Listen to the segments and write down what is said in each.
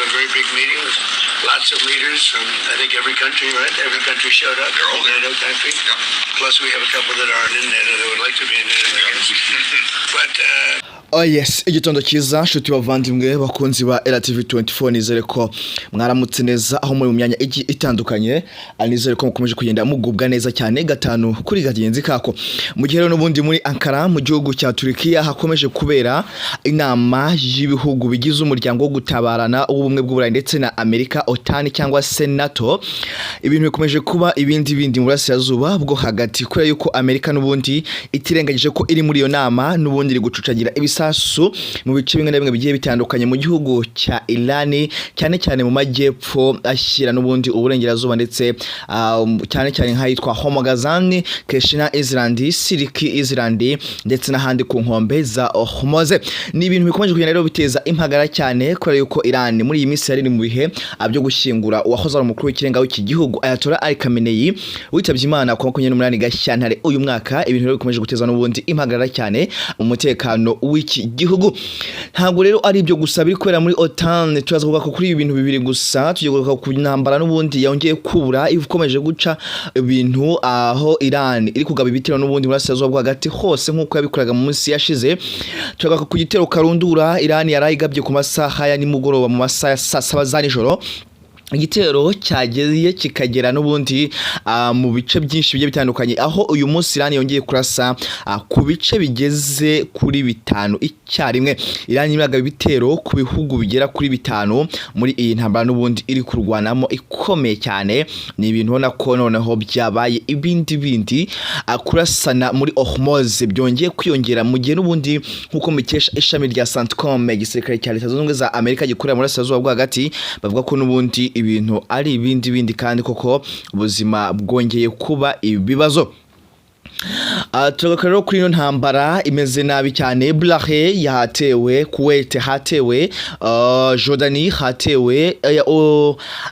a very big meeting with lots of leaders from, I think, every country, right? Every country showed up. They're all NATO countries. Yeah. Plus, we have a couple that aren't in NATO that would like to be in NATO, I guess. But, Oh yes, igitondo cyiza nshuti bavandimwe bakunzi ba LTV24 nizere ko mwaramutse neza aho muri mu myanya itandukanye anizere ko mukomeje kugenda mugubwa neza cyane gatanu kuri gagenzi kako mu gihe rero n'ubundi muri Ankara mu gihugu cya Turkiya hakomeje kubera inama y'ibihugu bigize umuryango wo gutabarana ubumwe bw'Uburayi ndetse na Amerika OTAN cyangwa se NATO. Ibintu bikomeje kuba ibindi mu burasirazuba bwo hagati kubera yuko Amerika n'ubundi itirengagije ko iri muri iyo nama n'ubundi iri gucucagira ibisasu mu bice bimwe na bimwe bigiye bitandukanye mu gihugu cya Irani cyane mu majyepfo ashyira n'ubundi uburengerazuba ndetse cyane nk'ahitwa Homogazani, Keshina Islandi, Siriki Islandi ndetse n'ahandi ku nkombe za Hormuz. Ni ibintu bikomeje kugenda rero biteza impagara cyane kubera yuko Irani muri iyi minsi yari mu bihe byo gushyingura uwahoze ari umukuru w'ikirenga w'iki gihugu Ayatollah Ali Khamenei witabye Imana ku 28 Gashyantare uyu mwaka. Ibintu rero bikomeje guteza n'ubundi impagara cyane umutekano w'iki gihugu. Ntabwo rero ari ibyo gusa biri kwera muri OTAN, turaza kuvuga ko kuri ibi bintu bibiri gusa tugiye kuvuga ku ntambara n'ubundi yongeye kubura ikomeje guca ibintu aho Iran iri kugaba ibitero n'ubundi muri Asia bwo hagati hose nk'uko yabikoraga mu minsi yashize. Turaga ku gitero karundura Iran yarayigabye ku masaha ya nimugoroba mu masaha ya 7 za nijoro. Igitero cyageze kikagera n'ubundi mu bice byinshi bigiye bitandukanye aho uyu munsi Iran yongeye kurasa ku bice bigeze kuri 5 icyarimwe. Iran imiraga ibitero ku bihugu bigera kuri 5 muri iyi ntambara n'ubundi iri kurwanamo ikomeye cyane. Ni ibintu ubona ko noneho byabaye ibindi kurasana muri Hormuz byongeye kwiyongera mu gihe n'ubundi nkuko mukesha ishami rya Centcom igisirikare cya Leta Zunze Ubumwe za Amerika gikorera muri Asia bwo hagati bavuga ko n'ubundi ibintu ari ibindi kandi koko ubuzima bwongeye kuba ibibazo. Tugaruka rero kuri ino ntambara imeze nabi cyane. Irahiye yatewe, Kuwait hatewe, Jordani hatewe,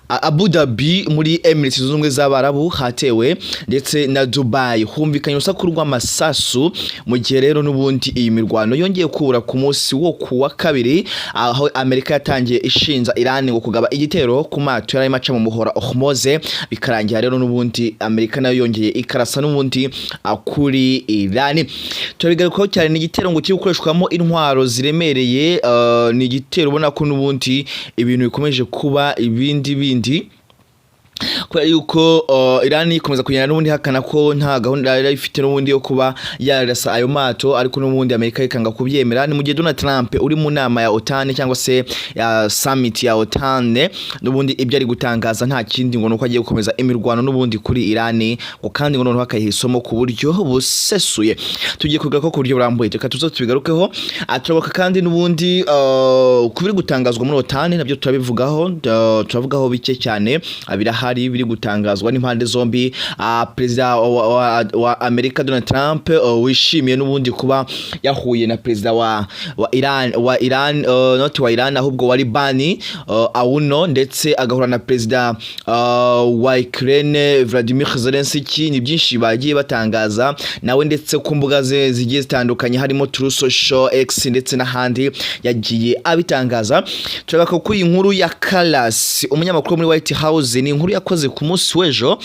Abu Dhabi muri Emirates Zunze Ubumwe z'Abarabu hatewe ndetse na Dubai. Humvikanye urusaku rw'amasasu mu gihe rero n'ubundi iyi mirwano yongeye kubura ku munsi wo kuwa kabiri aho Amerika yatangiye ishinja Iran ngo kugaba igitero ku mato yari maca mu muhora Hormuz, bikarangira rero n'ubundi Amerika nayo yongeye ikarasa n'ubundi kuri Iran. Turabigarukaho cyane n'igitero ngo kiri gukoreshwamo intwaro ziremereye. Ni igitero ubona ko n'ubundi ibintu bikomeje kuba ibindi kubera yuko Iran ikomeza kugenda n'ubundi hakana ko nta gahunda yari ifite n'ubundi yo kuba yarasa ayo mato, ariko n'ubundi Amerika ikanga kubyemera. Ni mu gihe Donald Trump uri mu nama ya OTAN cyangwa se ya summit ya OTAN n'ubundi ibyo ari gutangaza nta kindi ngo nuko agiye gukomeza imirwano n'ubundi kuri Iran ngo kandi ngo noneho akayihisomo ku buryo busesuye. Tugiye kugaruka ko ku buryo burambuye reka tubigarukeho. Turavuga kandi n'ubundi kubiri gutangazwa muri OTAN nabyo turavugaho bike cyane abirahari biri gutangazwa n'impande zombi. Perezida wa Amerika Donald Trump wishimiye n'ubundi kuba yahuye na perezida wa Iran not wa Iran ahubwo wa Libani Auno, ndetse agahura na perezida wa Ukraine Vladimir Zelensky. Ni byinshi bagiye batangaza nawe ndetse ku mbuga ze zigiye zitandukanye harimo True Social X ndetse n'ahandi yagiye abitangaza. Turaka ku inkuru ya Kalas umunyamakuru muri White House, ni inkuru yakoze ku munsi w'ejo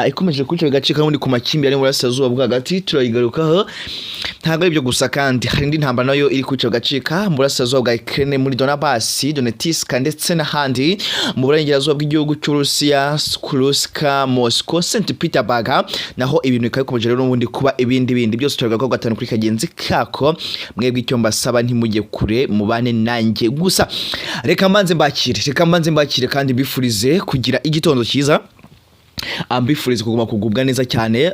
ikomeje kucyo gacika n'undi ku makimbirane muri Asia bwo hagati. Turayigarukaho. Ntabwo ari byo gusa kandi hari indi ntambara nayo iri kucyo gacika muri Asia bwa Ukraine muri Donbass, Donetsk ndetse n'ahandi mu burengerazuba bw'igihugu cy'Urusiya, Kursk, Moscow, St Petersburg. Naho ibintu bikakomeje rero n'ubundi kuba ibindi byose turagaruka gatanu kuri kagenzi kako. Mwebwe icyo mbasaba ntimujye kure mubane nanjye gusa. Reka mbanze mbakire kandi bifurize kugira igitondo cyiza. Mbifurize kuguma kugubwa neza cyane,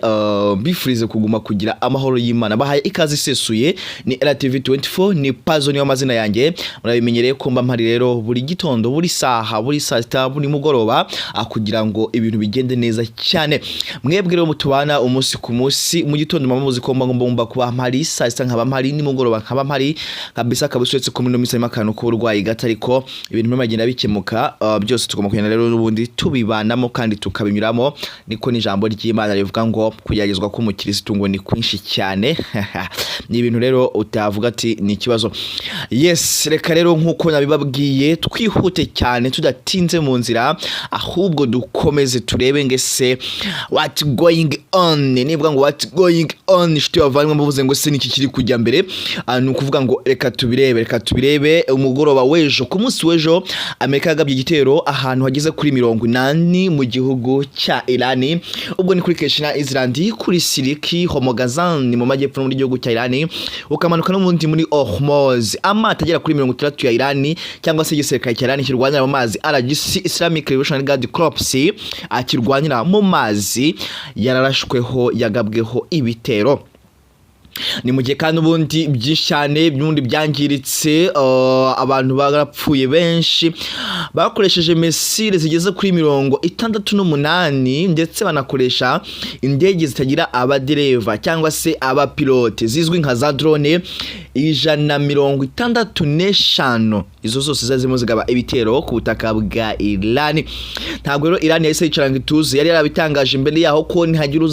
mbifurize kuguma kugira amahoro y'Imana. Bahaye ikaze isesuye ni LTV24, ni Pazo niyo amazina yanjye. Murabimenyereye ko mba mpari rero buri gitondo, buri saha, buri saa sita, buri mugoroba kugira ngo ibintu bigende neza cyane. Mwebwe rero mutubana umunsi ku munsi, mu gitondo mamuzi ko ngomba kuba mpari, saa sita nkaba mpari, ni mugoroba nkaba mpari kabisa kabiswetse ko muri misa y'amakano ko urwaye gatariko ibintu magenda bikemuka. Byose tugomba kugenda rero n'ubundi tubibanamo kandi tukabinyuramo tubamo niko n'ijambo ry'Imana rivuga ngo kugeragezwa k'umukirisitu ngo ni kwinshi cyane ni ibintu rero utavuga ati ni ikibazo. Yes, reka rero nkuko nabibabwiye twihute cyane tudatinze mu nzira, ahubwo dukomeze turebe ngese what going on. Nivuga ngo what going on shiti bavanywe mvuze ngo se niki kiri kujya mbere, ni ukuvuga ngo reka tubirebe. Umugoroba wejo ku munsi wejo Amerika yagabye igitero ahantu hageze kuri 80 mu gihugu cya Irani, ubwo ni kuri Kenshi na Islandi, kuri Siriki Homogazan mu majyepfo muri gihugu cya Irani, ukamanuka no mundi muri Hormuz. Amata agera kuri 30 ya Irani cyangwa se igisirikare cya Irani kirwanira mu mazi RGC Islamic Revolutionary Guard Corps akirwanira mu mazi yararashweho yagabweho ibitero. Ni mu gihe kandi ubundi byinshi cyane byundi byangiritse, abantu barapfuye benshi bakoresheje mesile zigeze kuri 68 ndetse banakoresha indege zitagira abadereva cyangwa se abapilote zizwi nka za drone 165. Izo zose zazimo zigaba ibitero ku butaka bwa Irani. Ntabwo rero Irani yahise yicaranga ituze, yari yarabitangaje imbere yaho ko ntihagira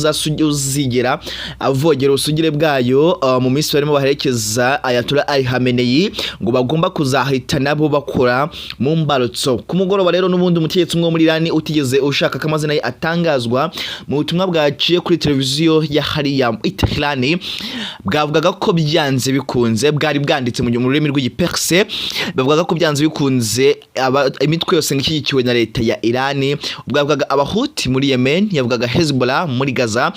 uzigera avogera usugire bwayo. Mu minsi barimo baherekeza Ayatollah Ali Khamenei ngo bagomba kuzahita nabo bakora mu mbarutso. Ku mugoroba rero n'ubundi umutegetsi umwe muri Irani utigeze ushaka kamazina ye atangazwa mu butumwa bwaciye kuri televiziyo ya hariya Tehran bwavugaga ko byanze bikunze, bwari bwanditse mu rurimi rw'igiperse, bavugaga ko byanze bikunze imitwe yose ngishyigikiwe na leta ya Irani, bwavugaga abahuti muri Yemen, yavugaga Hezbollah muri Gaza,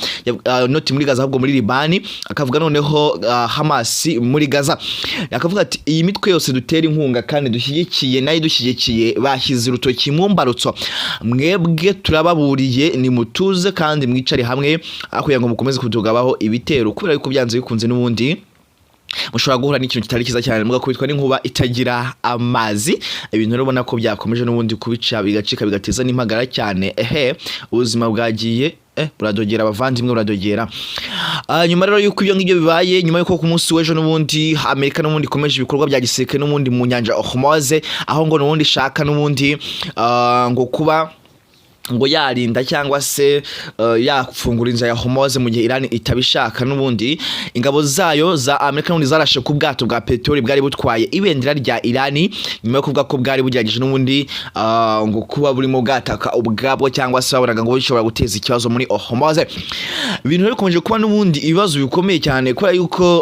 not muri Gaza ahubwo muri Libani, akavuga noneho Hamas muri Gaza. Akavuga ati iyi mitwe yose dutera inkunga kandi dushyigikiye nayo dushyigikiye bashyize urutoki mu mbarutso, mwebwe turababuriye ni mutuze kandi mwicare hamwe akugira ngo mukomeze kutugabaho ibitero, kubera yuko byanze bikunze n'ubundi mushobora guhura n'ikintu kitari kiza cyane mugakubitwa n'inkuba itagira amazi. Ibintu rero ubona ko byakomeje n'ubundi kubica bigacika bigateza n'impagara cyane. Ubuzima bwagiye buradogera, abavandimwe buradogera. Nyuma rero yuko ibyo ngibyo bibaye, nyuma yuko ku munsi wejo n'ubundi Amerika n'ubundi ikomeje ibikorwa bya gisirikare n'ubundi mu nyanja Hormuz, aho ngo n'ubundi shaka n'ubundi ngo kuba ngo yarinda cyangwa se yafungura inzira ya Hormuz mu gihe Irani itabishaka. N'ubundi ingabo zayo za Amerika n'ubundi zarashe ku bwato bwa petroli bwari butwaye ibendera rya Irani, nyuma yo kuvuga ko bwari bugerageje n'ubundi ngo kuba burimo bwataka ubwabwo cyangwa se babonaga ngo bishobora guteza ikibazo muri Hormuz. Ibintu rero bikomeje kuba n'ubundi ibibazo bikomeye cyane, kubera yuko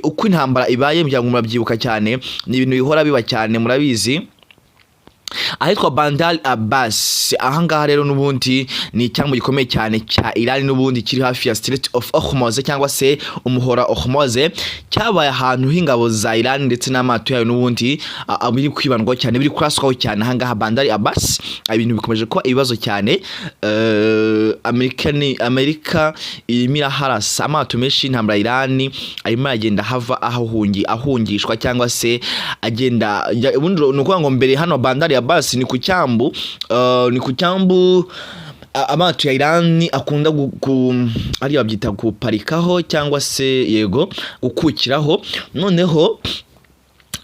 uko intambara ibaye bya murabyibuka cyane, ni ibintu bihora biba cyane murabizi. Ahitwa Bandar Abbas, ahangaha rero n'ubundi ni cyangwa gikomeye cyane cya Irani n'ubundi kiri hafi ya Strait of Hormuz cyangwa se umuhora Hormuz, cyabaye ahantu h'ingabo za Irani ndetse n'amato yayo n'ubundi biri kwibandwa cyane, biri kuraswaho cyane ahangaha Bandar Abbas. Ibintu bikomeje kuba ibibazo cyane. Amerika irimo harasa amato menshi intambara Irani arimo agenda hava ahungishwa cyangwa se agenda ubundi nuko ngo mbere hano Bandar Abbas ni ku cyambu amato ya Irani akunda ari babyita guparikaho cyangwa se yego gukukiraho. Noneho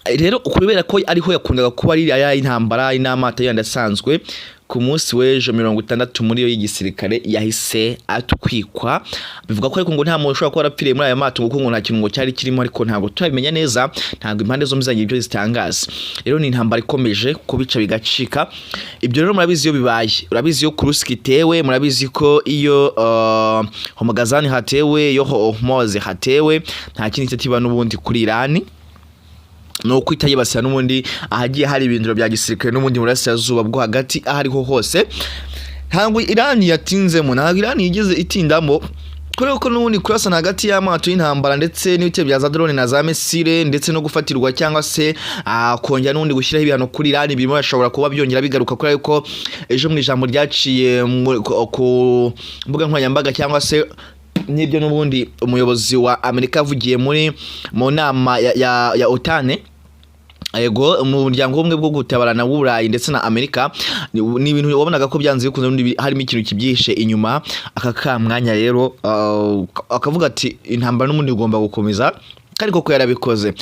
rero ukubera ko ariho yakundaga kuba ari intambara n'amato yandi asanzwe, ku munsi wejo 60 muri yo y'igisirikare yahise atwikwa. Bivuga ko ariko ngo nta muntu ushobora kuba arapfiriye muri aya mato kuko ngo nta kintu ngo cyari kirimo, ariko ntabwo turabimenya neza, ntabwo impande zo muzanye ibyo zitangaza. Rero ni intambara ikomeje kubica bigacika. Ibyo rero murabizi yo bibaye, urabizi yo Kursk itewe, murabizi ko iyo Homogazan hatewe, yo Hormuz hatewe, nta kindi kitiba n'ubundi kuri Irani. No kwita yibasira n'ubundi ahagiye hari ibindiro bya gisirikare n'ubundi murasirazuba bwo hagati ahariho hose. Ntabwo Irani yatinzemo, ntabwo Irani yigeze itindamo, kubera ko n'ubundi kurasana hagati y'amato y'intambara ndetse n'ibitero bya za drone na za misile ndetse no gufatirwa cyangwa se kongera n'ubundi gushyiraho ibihano kuri Irani birimo bashobora kuba byongera bigaruka, kubera yuko ejo mu ijambo ryaciye ku mbuga nkoranyambaga cyangwa se n'ibyo n'ubundi umuyobozi wa Amerika avugiye mu nama ya OTAN, yego mu muryango umwe bwo gutabarana w'Uburayi ndetse na Amerika. Ni ibintu wabonaga ko byanze bikunze harimo ikintu kibyihishe inyuma. Aka kamwanya rero akavuga ati intambara n'umundi igomba gukomeza, kandi koko yarabikoze.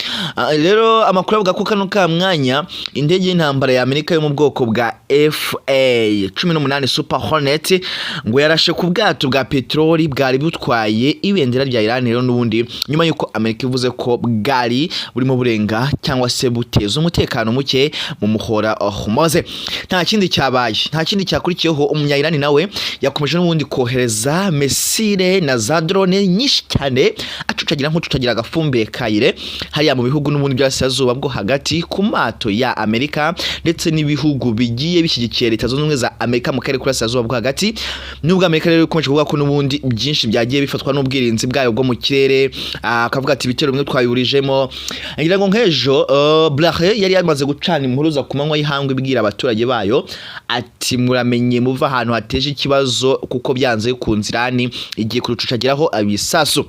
Rero amakuru avuga ko kano ka mwanya indege y'intambara ya Amerika yo mu bwoko bwa FA-18 Super Hornet ngo yarashe ku bwato bwa petroli bwari butwaye ibendera rya Iran rero n'ubundi nyuma yuko Amerika ivuze ko bwari burimo burenga cyangwa se buteza umutekano muke mu muhora Hormuz. Nta kindi cyabaye, nta kindi cyakurikiyeho. Umunya Iran nawe yakomeje n'ubundi kohereza misile na za drone nyinshi cyane acucagira nk'ucucagira agafumbe kayire hariya mu bihugu n'ubundi by'Asazuba bwo hagati ku mato ya Amerika ndetse n'ibihugu bigiye bishyigikiye Leta Zunze Ubumwe za Amerika mu karere k'Asazuba bwo hagati. Nubwo Amerika rero ikomeje kuvuga ko n'ubundi byinshi byagiye bifatwa n'ubwirinzi bwayo bwo mu kirere, akavuga ati ibitero bimwe twabiburijemo. Ngira ngo nk'ejo Blahe yari yamaze gucana impuruza ku manywa y'ihangwe ibwira abaturage bayo ati muramenye muva ahantu hateje ikibazo kuko byanze ku nzirani igiye kurucucagiraho abisasu.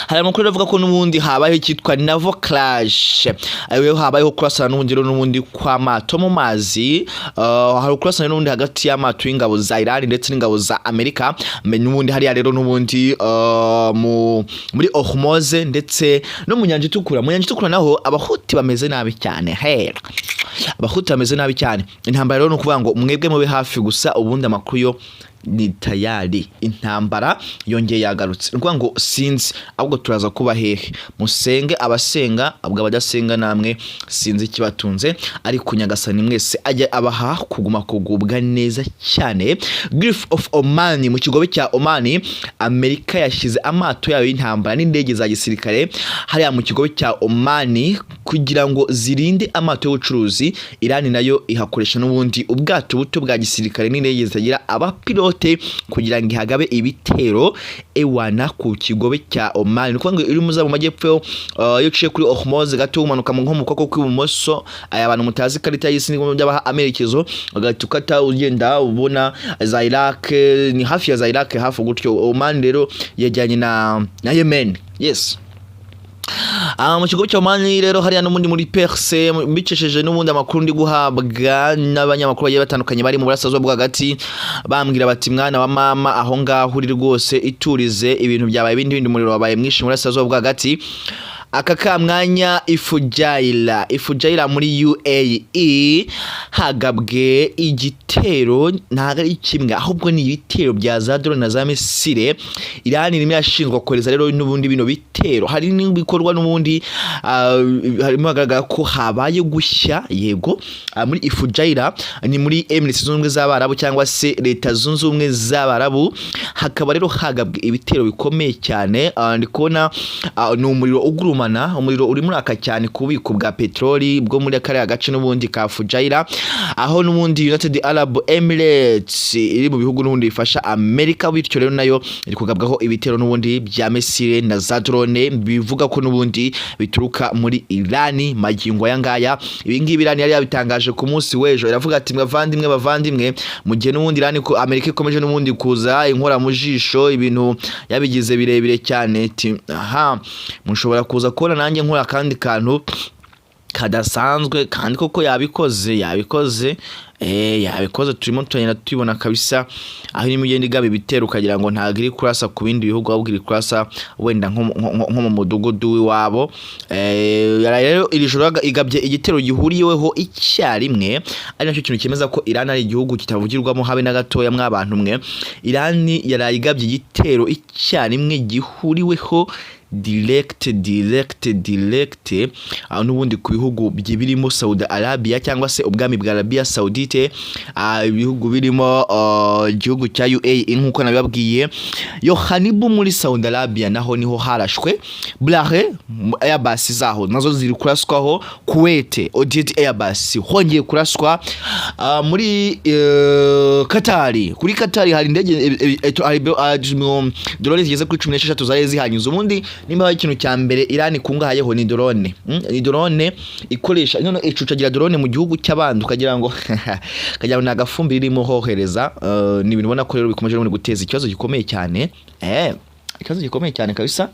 Hari amakuru avuga ko n'ubundi habayeho cyitwa naval clash, ayo habayeho kurasana n'ubundi rero n'ubundi kwa mato mu mazi. Hari kurasana n'ubundi hagati y'amato y'ingabo za Iran ndetse n'ingabo za Amerika n'ubundi hariya rero n'ubundi muri Hormuz ndetse no mu nyanja itukura. Mu nyanja itukura naho abahuti bameze nabi cyane, abahuti bameze nabi cyane. Intambara rero no kuvuga ngo mwebwe mube hafi gusa, ubundi amakuru yo ni tayari intambara yongeye yagarutse. Rwa ngo sinzi ahubwo turaza kuba hehe, musenge abasenga abwo abadasenga namwe sinzi kibatunze, ariko Nyagasani mwese ajya abaha kuguma kugubwa neza cyane. Gulf of Oman, mu kigobe cya Oman Amerika yashyize amato yayo y'intambara n'indege za gisirikare hariya mu kigobe cya Oman kugira ngo zirinde amato y'ubucuruzi. Iran nayo ihakoresha n'ubundi ubwato buto bwa gisirikare n'indege zitagira abapilote kugira ngo ihagabe ibitero ewana ku kigobe cya Oman. Nuko ngo iri muza mu majyepfo yo ciye kuri Hormuz gato umanuka mu nkomoko kw'ibumoso. Aya bantu mutazi karita y'isi n'ibyo byabaha amerekezo agatukata ugenda ubona za Iraq, ni hafi ya za Iraq hafi gutyo. Oman rero yajyanye na Yemen. Yes. Mu kigo cya Oman rero hariya n'umundi muri Perse mbicesheje n'ubundi amakuru ndi guhabwa n'abanyamakuru bagiye batandukanye bari mu burasirazuba bwo hagati, bambwira bati mwana wa mama aho ngaho uri rwose iturize, ibintu byabaye bindi umuriro wabaye mwinshi mu burasirazuba bwo hagati. Aka ka mwanya Ifujaira muri UAE hagabwe igitero ntago ari kimwe ahubwo ni ibitero bya za drone na za misile. Iran irimo yashinzwe kohereza rero n'ubundi bino bitero, hari n'ibikorwa n'ubundi harimo hagaragara ko habaye gushya yego muri Ifujaira, ni muri Emirates Zunze Ubumwe z'Abarabu cyangwa se Leta Zunze Ubumwe z'Abarabu. Hakaba rero hagabwe ibitero bikomeye cyane. Ndi kubona ni umuriro uguruma, umuriro uri muri aka cyane kubiko bwa petroli bwo muri kare agace n'ubundi ka Fujaira, aho n'ubundi United Arab Emirates iri mu bihugu n'ubundi bifasha Amerika, bityo rero nayo iri kugabwaho ibitero n'ubundi bya misile na za drone bivuga ko n'ubundi bituruka muri Iran magingo ya ngaya. Ibi ngibi Iran yari yabitangaje ku munsi w'ejo, iravuga ati bavandimwe mu gihe n'ubundi Iran ko Amerika ikomeje n'ubundi kuza inkora mu jisho, ibintu yabigize birebire cyane. Mushobora kuza kubona nanjye nkora kandi kantu kadasanzwe, kandi koko yabikoze turimo turagenda tubibona kabisa, aho irimo igenda igaba ibitero ukagira ngo ntabwo iri kurasa ku bindi bihugu ahubwo iri kurasa wenda nko mu mudugudu w'iwabo. Rero iri joro igabye igitero gihuriyeho icyarimwe, ari nacyo kintu cyemeza ko Iran ari igihugu kitavugirwamo habe na gatoya mw'abantu mwe. Iran yaraye igabye igitero icyarimwe gihuriweho direct n'ubundi ku bihugu birimo Saudi Arabia cyangwa se ubwami bwa Arabia Saudite, ibihugu birimo igihugu cya UAE nkuko nabibabwiye. Yohanibu muri Saudi Arabia naho niho harashwe Blahe Airbus zaho nazo ziri kuraswaho. Kuwait Odette Airbus hongeye kuraswa. Muri kuri Qatar hari indege drone zigeze kuri 16 zari zihanyuze. Ubundi nimba hari ikintu cya mbere Iran ikungahayeho ni drone. Ni drone ikoresha none icucagira drone mu gihugu cy'abandi ukagira ngo nagafumbi irimo hohereza. Ni ibintu ubona ko rero bikomeje no guteza ikibazo gikomeye cyane. Ikibazo gikomeye cyane kabisa.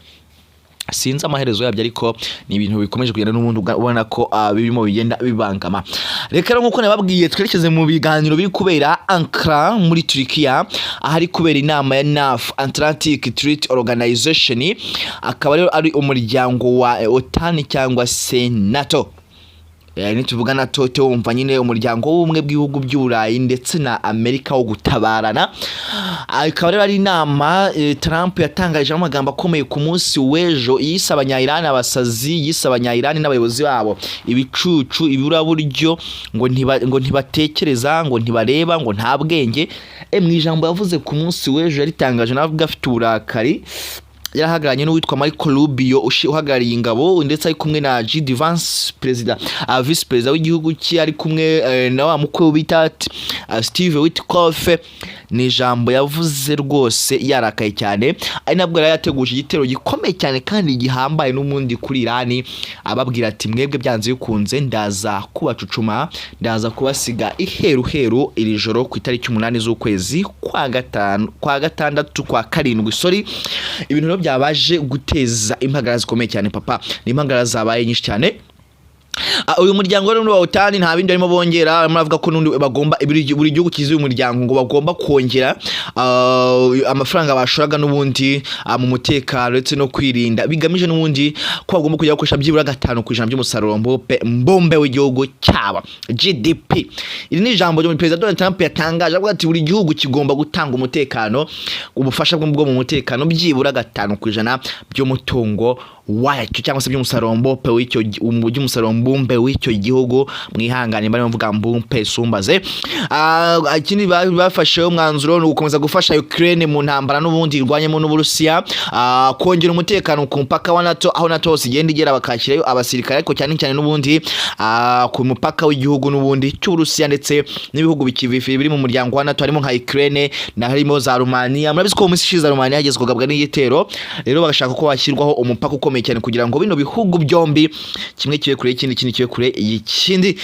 sinzi amaherezo yabyo ariko ni ibintu bikomeje kugenda n'umuntu ubona ko birimo bigenda bibangama. Reka rero nkuko nababwiye twerekeze mu biganiro biri kubera Ankara muri Turkiya, ahari kubera inama ya NAF Atlantic Treaty Organization, akaba rero ari umuryango wa OTAN cyangwa se NATO. Tuvuga NATO wumva nyine umuryango w'ubumwe bw'ibihugu by'Uburayi ndetse na Amerika wo gutabarana. Ikaba rero ari inama Trump yatangaje amagambo akomeye ku munsi w'ejo, yise abanya-Iran abasazi, yise abanya-Iran n'abayobozi babo ibicucu, iburaburyo, ngo ntibatekereza, ngo ntibareba, ngo nta bwenge. Mu ijambo yavuze ku munsi w'ejo yaritangaje navuga afite uburakari. Yarahagaranye n'uwitwa Michael Rubio uhagarariye ingabo ndetse ari kumwe na J.D. Vance vice president w'igihugu cye, ari kumwe na wa mukwe bita Steve Witkoff. Ni ijambo yavuze rwose yarakaye cyane, ari nabwo yateguje igitero gikomeye cyane kandi gihambaye n'umundi kuri Iran, ababwira ati mwebwe byanze bikunze ndaza kubacucuma, ndaza kubasiga iheruheru iri joro ku itariki 8 z'ukwezi kwa gatandatu kwa karindwi. Ibintu byabaje guteza impagara zikomeye cyane papa, ni impagara zabaye nyinshi cyane. Uyu muryango rero wa OTAN nta bindi barimo bongera, baravuga ko nundi bagomba buri gihugu kizuye umuryango ngo bagomba kongera amafaranga bashoraga n'ubundi mu mutekano ndetse no kwirinda, bigamije n'ubundi ko bagomba kujya gukoresha byibura 5% by'umusaruro mbombe w'igihugu cyabo GDP. Iri ni ijambo ryo President Donald Trump yatangaje, avuga ati buri gihugu kigomba gutanga umutekano, ubufasha bwo mu mutekano byibura 5% by'umutungo wacyo cyangwa se by'umusaruro mbumbe w'icyo gihugu. Mwihangane bari bavuga mbumbe sumbaze. Ikindi bafashe umwanzuro no gukomeza gufasha Ukraine mu ntambara n'ubundi irwanyemo n'Uburusiya, kongera umutekano ku mpaka wa NATO, aho NATO hose igenda igera bakashyirayo abasirikare, ariko cyane cyane n'ubundi ku mupaka w'igihugu n'ubundi cy'Uburusiya ndetse n'ibihugu bikivifi biri mu muryango wa NATO, harimo nka Ukraine na harimo za Romania. Murabizi ko mu minsi ishize Romania yageze kugabwa n'igitero, rero bagashaka ko washyirwaho umupaka ukomeye cyane kugira ngo bino bihugu byombi kimwe kibe kure ikindi kibe kure ikindi,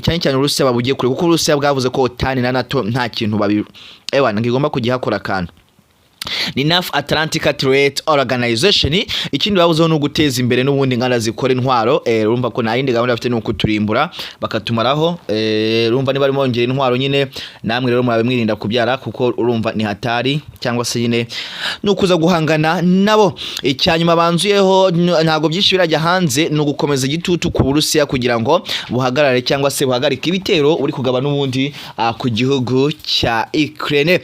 cyane cyane Urusiya babugiye kure, kuko Urusiya bwavuze ko OTAN na NATO nta kintu ngigomba kugihakora kandi ni NAF Atlantic Treaty Organization. Ikindi babuzeho no guteza imbere n'ubundi ngana zikora intwaro. Urumva ko nayindi gahunda bafite no kuturimbura bakatumaraho. Urumva ni bari mongera intwaro nyine, namwe rero murabe mwirinda kubyara, kuko urumva ni hatari cyangwa se nyine nukuza guhangana nabo. Icyanyuma banzuyeho ntago byinshi birajya hanze, no gukomeza igitutu ku Burusiya kugira ngo buhagarare cyangwa se buhagarike ibitero uri kugaba n'ubundi ku gihugu cya Ukraine.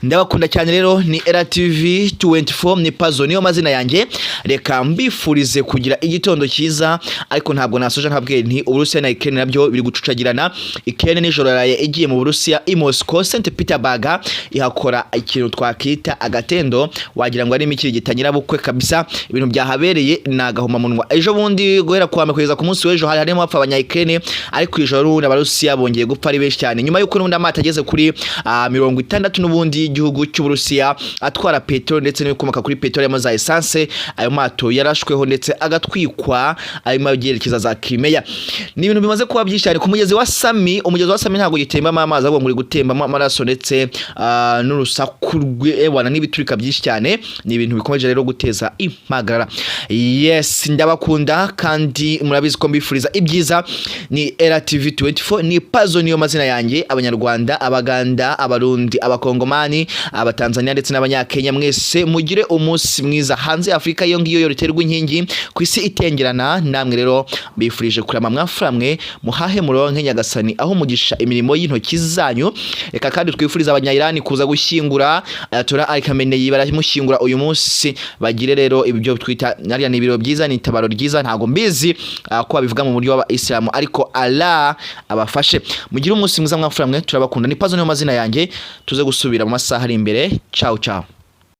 Ndabakunda cyane rero, ni TV 24 ni Pazo niyo mazina yanjye. Reka mbifurize kugira igitondo cyiza, ariko ntabwo nasoje ntabwe nti Uburusiya na Ukraine nabyo biri gucucagirana. Ukraine nijoro yaraye igiye mu Burusiya i Moscow St Petersburg, ihakora ikintu twakita agatendo, wagira ngo ari imikiri gitanyira bukwe kabisa. Ibintu byahabereye nagahoma munwa. Ejo bundi guhera kwa kugeza ku munsi w'ejo harimo apfa abanya Ukraine, ariko ijoro n'Abarusiya bongeye gupfa ari benshi cyane, nyuma y'uko n'undi amata ageze kuri 60 n'ubundi igihugu cy'Uburusiya atwara petrol ndetse n'ibikomoka kuri petrol y'amaza essence. Ayo mato yarashweho ndetse agatwikwa arimo byerekeza za Crimea. Ni ibintu bimaze kuba byinshi cyane ku mugezi wa Sami. Umugezi wa Sami ntago gitembamo amazi, ahubwo muri gutembamo amaraso ndetse n'urusaku n'ibiturika byinshi cyane. Ni ibintu bikomeje rero guteza impagarara. Yes, ndabakunda kandi murabizi ko mbifuriza ibyiza. Ni TV 24, ni Pazo niyo mazina yanjye. Abanyarwanda, Abaganda, Abarundi, Abakongomani, Abatanzania ndetse n'Abanyakenya, mwese mugire umunsi mwiza. Hanze Afrika iyo ngiyo yoriterwa inkingi ku isi itengerana, namwe rero bifurije kurama mwaframwe muhahe muronke Nyagasani aho mugisha imirimo y'intoki zanyu. Reka kandi twifuriza abanya-Iran kuza gushyingura Ayatollah Ali Khamenei, baramushyingura uyu munsi. Bagire rero ibyo twita nariya ni ibiro byiza, ni itabaro ryiza. Ntago mbizi ko babivuga mu buryo w'Abayisilamu, ariko Allah abafashe. Mugire umunsi mwiza mwaframwe, turabakunda. Ni Pazo niyo mazina yanjye, tuze gusubira mu masaha ari imbere. Ciao ciao.